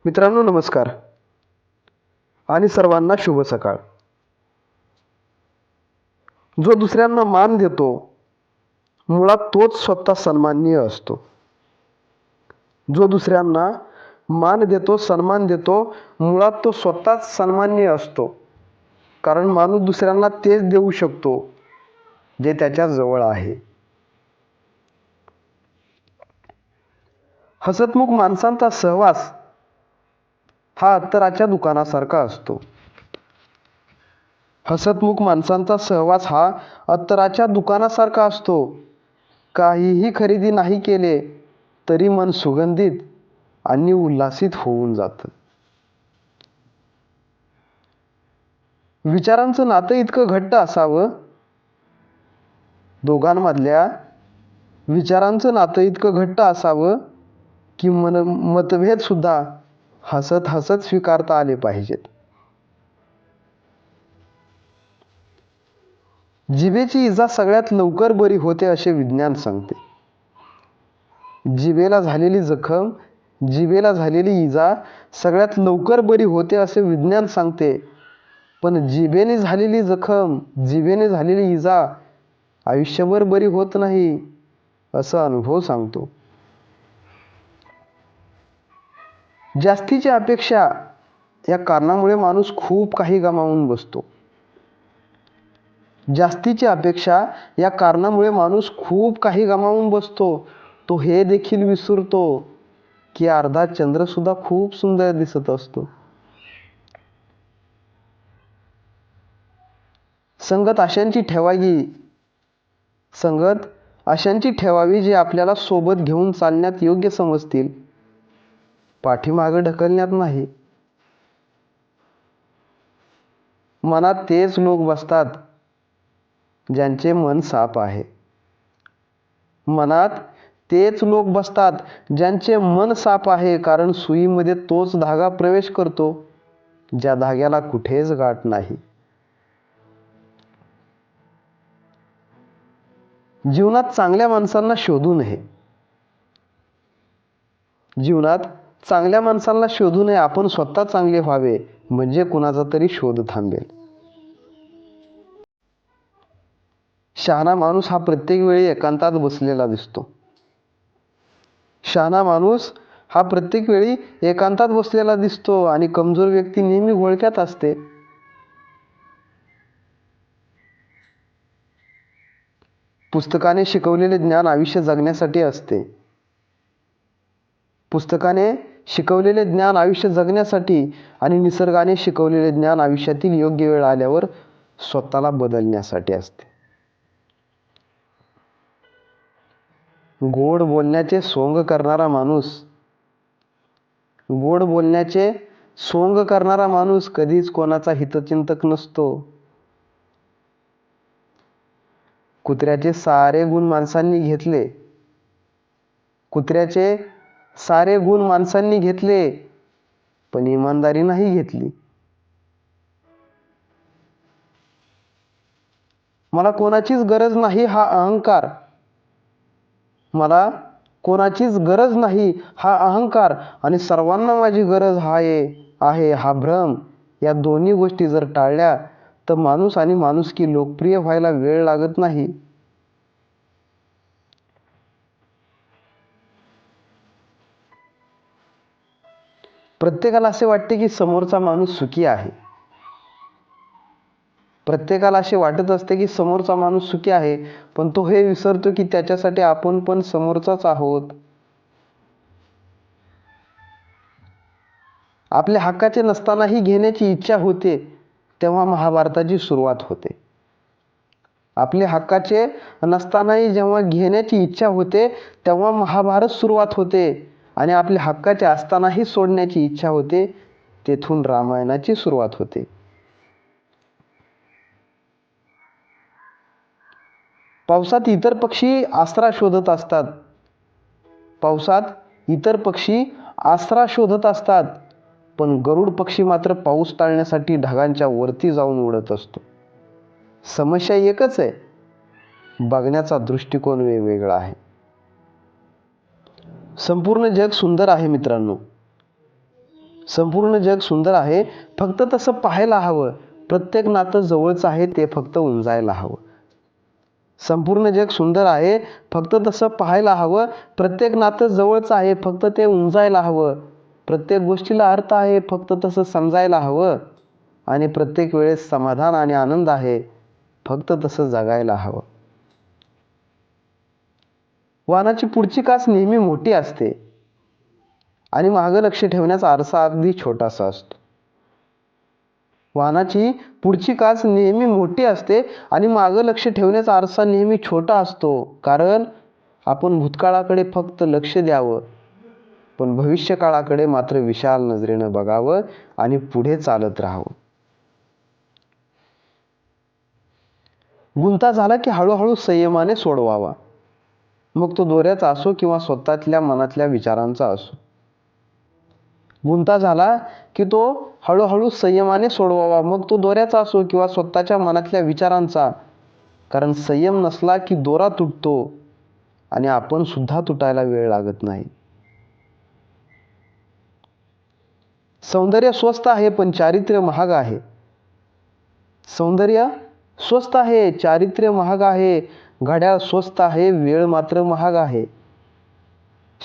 मित्रांनो नमस्कार आणि सर्वांना शुभ सकाळ. जो दुसऱ्यांना मान देतो मुळात तोच स्वतः सन्माननीय असतो. जो दुसऱ्यांना मान देतो, सन्मान देतो, मुळात तो स्वतःच सन्माननीय असतो. कारण माणूस दुसऱ्यांना तेच देऊ शकतो जे त्याच्या जवळ आहे. हसतमुख माणसांचा सहवास हा अत्तराच्या दुकानासारखा असतो. हसतमुख माणसांचा सहवास हा अत्तराच्या दुकानासारखा असतो. काहीही खरेदी नाही केले तरी मन सुगंधित आणि उल्हासित होऊन जातं. विचारांचं नातं इतकं घट्ट असावं, दोघांमधल्या विचारांचं नातं इतकं घट्ट असावं की मतभेद सुद्धा हसत हसत स्वीकारता आले पाहिजेत. जिभेची इजा सगळ्यात लवकर बरी होते असे विज्ञान सांगते. जिभेला झालेली इजा सगळ्यात लवकर बरी होते असे विज्ञान सांगते. पण जिभेने झालेली इजा आयुष्यभर बरी होत नाही असा अनुभव सांगतो. जास्तीची अपेक्षा या कारणामुळे माणूस खूप काही गमावून बसतो. जास्तीची अपेक्षा या कारणामुळे माणूस खूप काही गमावून बसतो. तो हे देखील विसरतो की अर्धा चंद्र सुद्धा खूप सुंदर दिसत असतो. संगत अशांची ठेवावी जे आपल्याला सोबत घेऊन चालण्यात योग्य समजतील, पाठीमागे ढकलण्यात नाही. मनात तेच लोक बसतात ज्यांचे मन साफ आहे. कारण सुईमध्ये तोच धागा प्रवेश करतो ज्या धाग्याला कुठेच गाठ नाही. जीवनात चांगल्या माणसांना शोधू नये. आपण स्वतः चांगले व्हावे म्हणजे कुणाचा तरी शोध थांबेल. शहाणा माणूस हा प्रत्येक वेळी एकांतात बसलेला दिसतो आणि कमजोर व्यक्ती नेहमी घोळक्यात असते. पुस्तकाने शिकवलेले ज्ञान आयुष्य जगण्यासाठी आणि निसर्गाने शिकवलेले ज्ञान आयुष्यातील योग्य वेळ आल्यावर स्वतःला बदलण्यासाठी असते. गोड बोलण्याचे सोंग करणारा माणूस कधीच कोणाचा हितचिंतक नसतो. कुत्र्याचे सारे गुण माणसांनी घेतले पण इमानदारी नाही घेतली. मला कोणाचीच गरज नाही हा अहंकार आणि सर्वांना माझी गरज आहे हा भ्रम, या दोन्ही गोष्टी जर टाळल्या तर माणूस आणि माणुसकी लोकप्रिय व्हायला वेळ लागत नाही. प्रत्येकाला असे वाटते की समोरचा माणूस सुखी आहे. पण तो हे विसरतो की त्याच्यासाठी आपण पण समोरचाच आहोत. आपल्या हक्काचे नसतानाही घेण्याची इच्छा होते तेव्हा महाभारताची सुरुवात होते. आपले हक्काचे नसतानाही जेव्हा घेण्याची इच्छा होते तेव्हा महाभारत सुरुवात होते आणि आपल्या हक्काचे असतानाही सोडण्याची इच्छा होते तेथून रामायणाची सुरुवात होते. पावसात इतर पक्षी आसरा शोधत असतात पण गरुड पक्षी मात्र पाऊस टाळण्यासाठी ढगांच्या वरती जाऊन उडत असतो. समस्या एकच आहे, बघण्याचा दृष्टिकोन वेगवेगळा आहे. संपूर्ण जग सुंदर आहे मित्रांनो, संपूर्ण जग सुंदर आहे, फक्त तसं पाहायला हवं. प्रत्येक नातं जवळचं आहे, ते फक्त उंजायला हवं. संपूर्ण जग सुंदर आहे, फक्त तसं पाहायला हवं. प्रत्येक नातं जवळचं आहे, फक्त ते उंजायला हवं. प्रत्येक गोष्टीला अर्थ आहे, फक्त तसं समजायला हवं. आणि प्रत्येक वेळेस समाधान आणि आनंद आहे, फक्त तसं जगायला हवं. वाहनाची पुढची काच नेहमी मोठी असते आणि मागं लक्ष ठेवण्याचा आरसा अगदी छोटासा असतो. वाहनाची पुढची काच नेहमी मोठी असते आणि मागं लक्ष ठेवण्याचा आरसा नेहमी छोटा असतो. कारण आपण भूतकाळाकडे फक्त लक्ष द्यावं, पण भविष्यकाळाकडे मात्र विशाल नजरेनं बघावं आणि पुढे चालत राहावं. गुंता झाला की हळूहळू संयमाने सोडवावा. मग तो दोऱ्याचा असो किंवा स्वतःतल्या मनातल्या विचारांचा असो. गुंता झाला की तो हळूहळू संयमाने सोडवावा. मग तो दोऱ्याचा असो किंवा स्वतःच्या मनातल्या विचारांचा. कारण संयम नसला की दोरा तुटतो आणि आपण सुद्धा तुटायला वेळ लागत नाही. सौंदर्य स्वस्त आहे, पण चारित्र्य महाग आहे. सौंदर्य स्वस्त आहे, चारित्र्य महाग आहे. घड्याळ स्वस्त आहे, वेळ मात्र महाग आहे.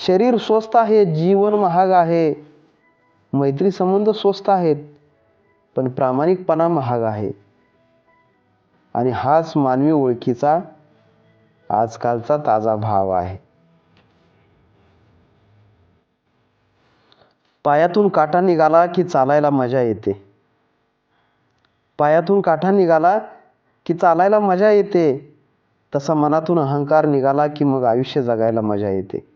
शरीर स्वस्त आहे, जीवन महाग आहे. मैत्री संबंध स्वस्त आहेत, पण प्रामाणिकपणा महाग आहे. आणि हाच मानवी ओळखीचा आजकालचा ताजा भाव आहे. पायातून काटा निघाला की चालायला मजा येते. पायातून काटा निघाला की चालायला मजा येते. तसा मनातून अहंकार निघाला की मग आयुष्य जगायला मजा येते.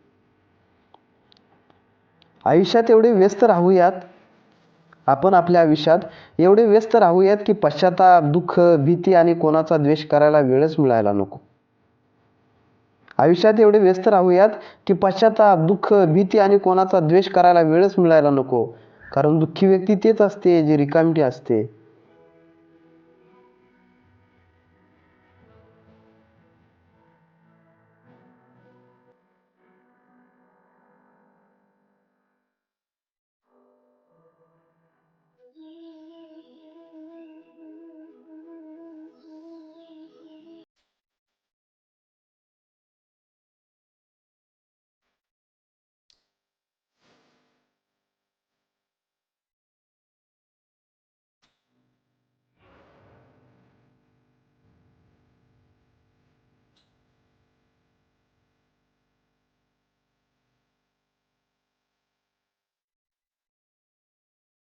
आयुष्यात एवढे व्यस्त राहूयात, आपण आपल्या आयुष्यात एवढे व्यस्त राहूयात की पश्चाताप, दुःख, भीती आणि कोणाचा द्वेष करायला वेळच मिळायला नको. आयुष्यात एवढे व्यस्त राहूयात की पश्चाताप, दुःख, भीती आणि कोणाचा द्वेष करायला वेळच मिळायला नको. कारण दुःखी व्यक्ती तेच असते जी रिकामटी असते.